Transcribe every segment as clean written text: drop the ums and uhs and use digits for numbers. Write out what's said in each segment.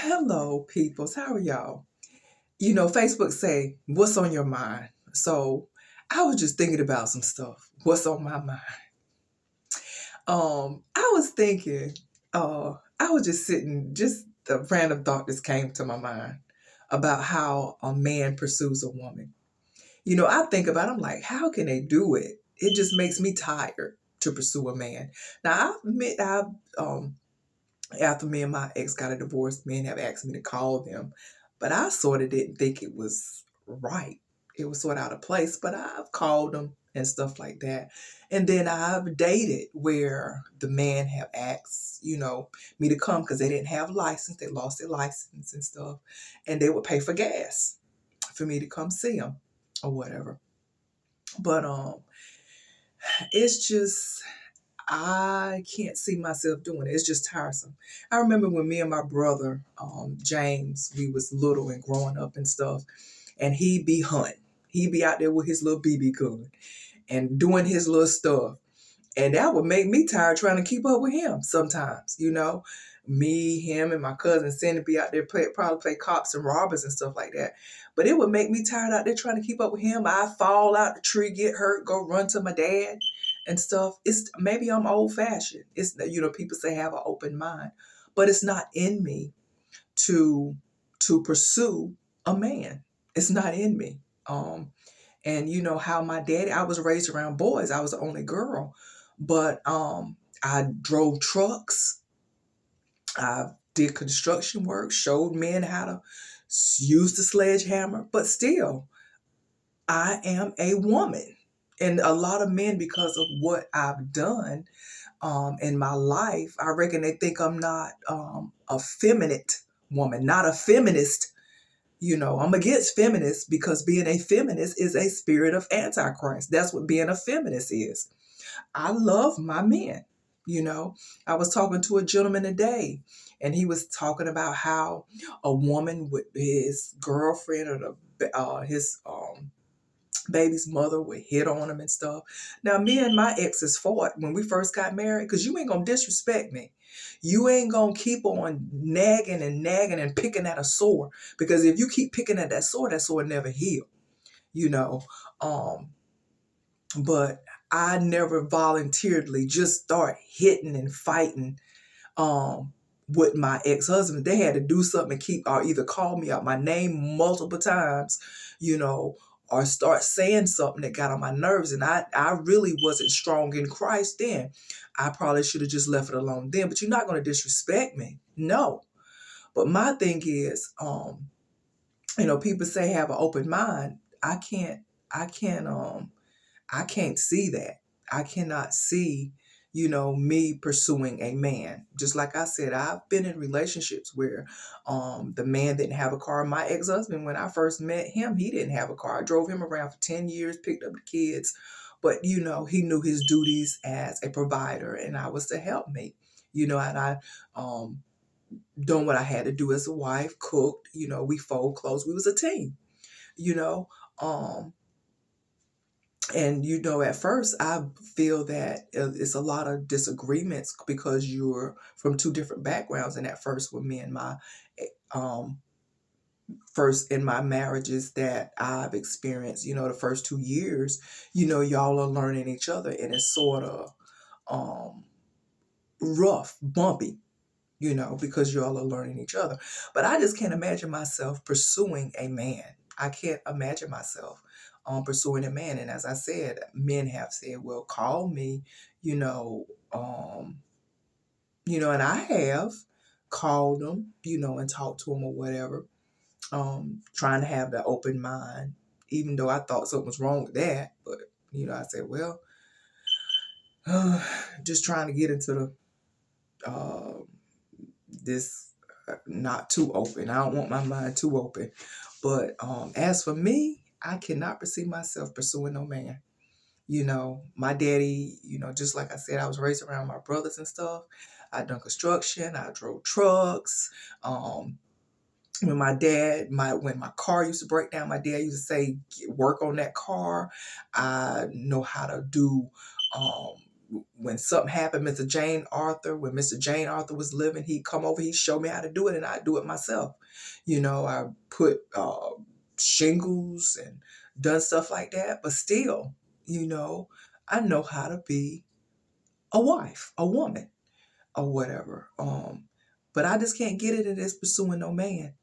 Hello, peoples. How are y'all? Facebook say, what's on your mind? So I was just thinking about some stuff. What's on my mind? I was thinking, I was just sitting, just a random thought just came to my mind about how a man pursues a woman. I think about it, I'm like, how can they do it? It just makes me tired to pursue a man. Now I admit after me and my ex got a divorce, men have asked me to call them, but I sort of didn't think it was right. It was sort of out of place, but I've called them and stuff like that. And then I've dated where the man have asked, me to come because they didn't have a license. They lost their license and stuff. And they would pay for gas for me to come see them or whatever. But it's just I can't see myself doing it. It's just tiresome. I remember when me and my brother, James, we was little and growing up and stuff, and he'd be hunting. He'd be out there with his little BB gun and doing his little stuff. And that would make me tired trying to keep up with him sometimes. Me, him, and my cousin Cindy be out there probably play cops and robbers and stuff like that. But it would make me tired out there trying to keep up with him. I fall out the tree, get hurt, go run to my dad and stuff. It's maybe I'm old fashioned. People say have an open mind, but it's not in me to pursue a man. It's not in me. And you know how my daddy, I was raised around boys. I was the only girl. But I drove trucks. I did construction work, showed men how to use the sledgehammer. But still, I am a woman. And a lot of men, because of what I've done in my life, I reckon they think I'm not a feminine woman, not a feminist. I'm against feminists because being a feminist is a spirit of antichrist. That's what being a feminist is. I love my men. You know, I was talking to a gentleman today, and he was talking about how a woman with his girlfriend or his baby's mother would hit on him and stuff. Now, me and my exes fought when we first got married because you ain't gonna disrespect me. You ain't gonna keep on nagging and nagging and picking at a sore, because if you keep picking at that sword never heal. You know, um, but I never voluntarily just start hitting and fighting with my ex-husband. They had to do something and keep or either call me out my name multiple times, you know, or start saying something that got on my nerves. And I really wasn't strong in Christ then. I probably should have just left it alone then. But you're not going to disrespect me. No. But my thing is, people say have an open mind. I can't see that. I cannot see, me pursuing a man. Just like I said, I've been in relationships where the man didn't have a car. My ex-husband, when I first met him, he didn't have a car. I drove him around for 10 years, picked up the kids. But, he knew his duties as a provider, and I was to help me. And I done what I had to do as a wife, cooked, we fold clothes. We was a team, you know. Um, and at first I feel that it's a lot of disagreements because you're from two different backgrounds. And at first, with me and my um first in my marriages that I've experienced, the first 2 years, y'all are learning each other, and it's sort of um rough, bumpy, because y'all are learning each other. But I just can't imagine myself pursuing a man. I can't imagine myself pursuing a man. And as I said, men have said, well, call me, and I have called them, and talked to them or whatever, trying to have the open mind, even though I thought something was wrong with that. But, I said, well, just trying to get into this not too open. I don't want my mind too open. But as for me, I cannot perceive myself pursuing no man. My daddy, just like I said, I was raised around my brothers and stuff. I done construction. I drove trucks. When my car used to break down, my dad used to say, work on that car. I know how to do when something happened, Mr. Jane Arthur, when Mr. Jane Arthur was living, he'd come over, he'd show me how to do it, and I'd do it myself. I put shingles and done stuff like that, but still, I know how to be a wife, a woman, or whatever. But I just can't get it in this pursuing no man.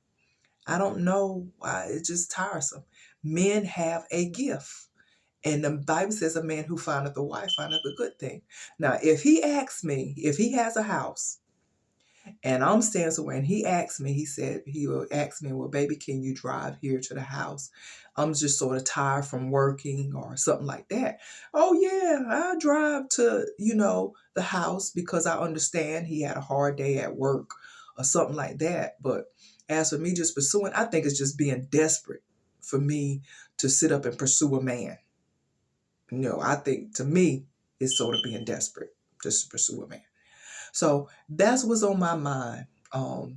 I don't know why. It's just tiresome. Men have a gift. And the Bible says a man who findeth a wife findeth a good thing. Now, if he asks me, if he has a house and I'm staying somewhere and he asks me, he will ask me, well, baby, can you drive here to the house? I'm just sort of tired from working or something like that. Oh, yeah, I drive to, the house because I understand he had a hard day at work or something like that. But as for me just pursuing, I think it's just being desperate for me to sit up and pursue a man. I think to me, it's sort of being desperate just to pursue a man. So that's what's on my mind. I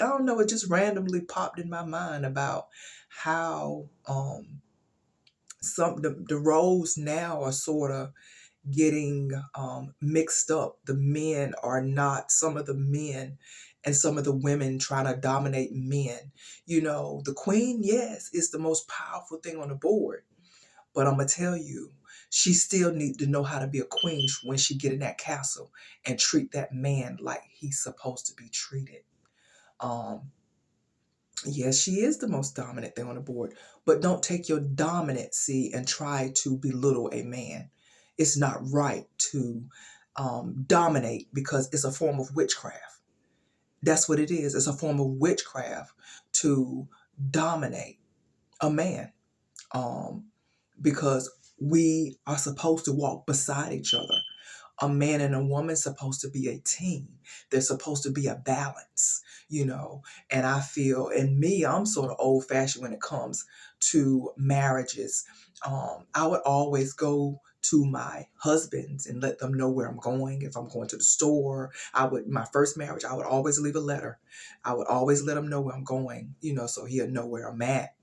don't know, it just randomly popped in my mind about how the roles now are sort of getting mixed up. The men are not, some of the men and some of the women trying to dominate men. The queen, yes, is the most powerful thing on the board. But I'm going to tell you, she still need to know how to be a queen when she get in that castle and treat that man like he's supposed to be treated. Yes, she is the most dominant thing on the board, but don't take your dominancy and try to belittle a man. It's not right to dominate because it's a form of witchcraft. That's what it is. It's a form of witchcraft to dominate a man. Because we are supposed to walk beside each other. A man and a woman supposed to be a team. There's supposed to be a balance, and I feel, in me, I'm sort of old fashioned when it comes to marriages. I would always go to my husbands and let them know where I'm going. If I'm going to the store, my first marriage, I would always leave a letter. I would always let him know where I'm going, so he'll know where I'm at.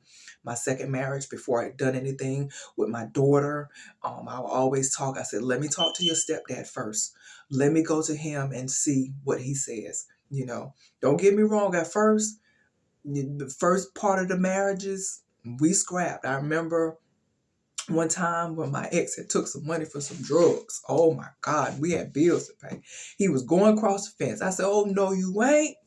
My second marriage, before I had done anything with my daughter, I would always talk. I said, let me talk to your stepdad first. Let me go to him and see what he says. Don't get me wrong. At first, the first part of the marriages, we scrapped. I remember one time when my ex had took some money for some drugs. Oh my God, we had bills to pay. He was going across the fence. I said, oh, no, you ain't.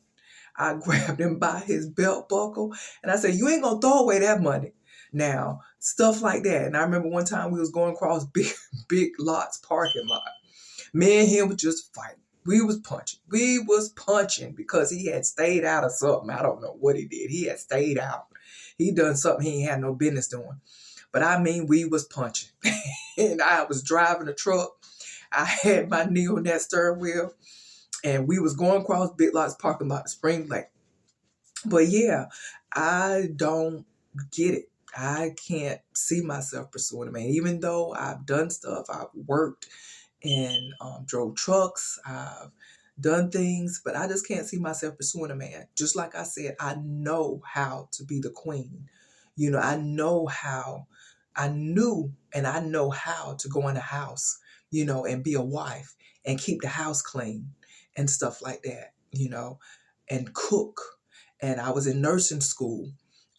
I grabbed him by his belt buckle and I said, you ain't gonna throw away that money. Now, stuff like that. And I remember one time we was going across big lots, parking lot. Me and him was just fighting. We was punching because he had stayed out of something. I don't know what he did. He had stayed out. He done something he ain't had no business doing. But I mean, we was punching. And I was driving a truck. I had my knee on that steering wheel. And we was going across Big Lots parking lot to Spring Lake. But yeah, I don't get it. I can't see myself pursuing a man. Even though I've done stuff, I've worked and drove trucks, I've done things, but I just can't see myself pursuing a man. Just like I said, I know how to be the queen. I knew and I know how to go in the house, and be a wife and keep the house clean and stuff like that, and cook. And I was in nursing school,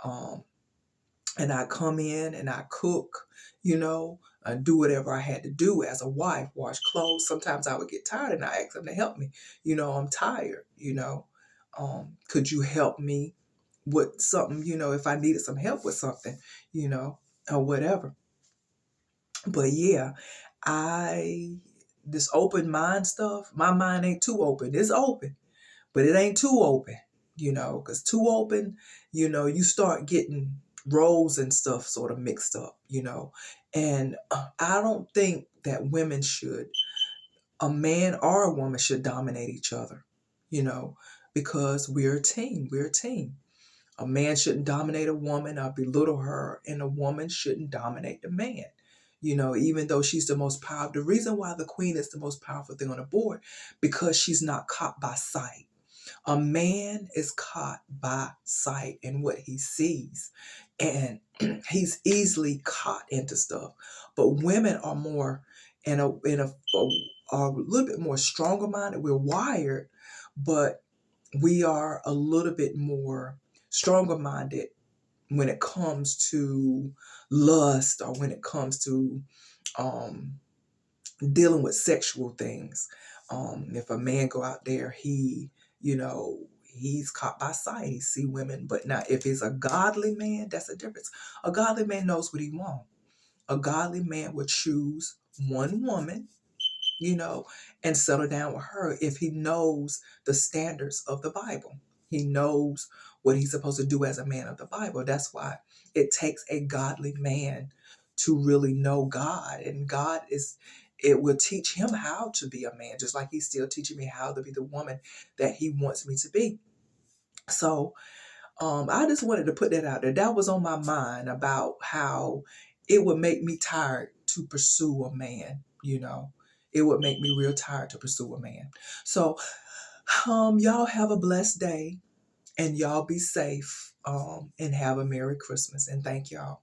and I come in and I cook, and do whatever I had to do as a wife, wash clothes. Sometimes I would get tired and I ask them to help me. I'm tired, could you help me with something, if I needed some help with something, or whatever. But yeah, this open mind stuff, my mind ain't too open. It's open, but it ain't too open, because too open, you start getting roles and stuff sort of mixed up, and I don't think that a man or a woman should dominate each other, because we're a team. We're a team. A man shouldn't dominate a woman or belittle her, and a woman shouldn't dominate the man. Even though she's the most powerful, the reason why the queen is the most powerful thing on the board, because she's not caught by sight. A man is caught by sight and what he sees, and he's easily caught into stuff. But women are more and a little bit more stronger minded. We're wired, but we are a little bit more stronger minded when it comes to lust, or when it comes to um, dealing with sexual things. If a man go out there, you know, he's caught by sight. He see women, but now if it's a godly man, that's a difference. A godly man knows what he wants. A godly man would choose one woman, you know, and settle down with her if he knows the standards of the Bible. He knows what he's supposed to do as a man of the Bible. That's why it takes a godly man to really know God. And it will teach him how to be a man, just like he's still teaching me how to be the woman that he wants me to be. So I just wanted to put that out there. That was on my mind about how it would make me tired to pursue a man, you know. It would make me real tired to pursue a man. So, y'all have a blessed day, and y'all be safe, and have a Merry Christmas, and thank y'all.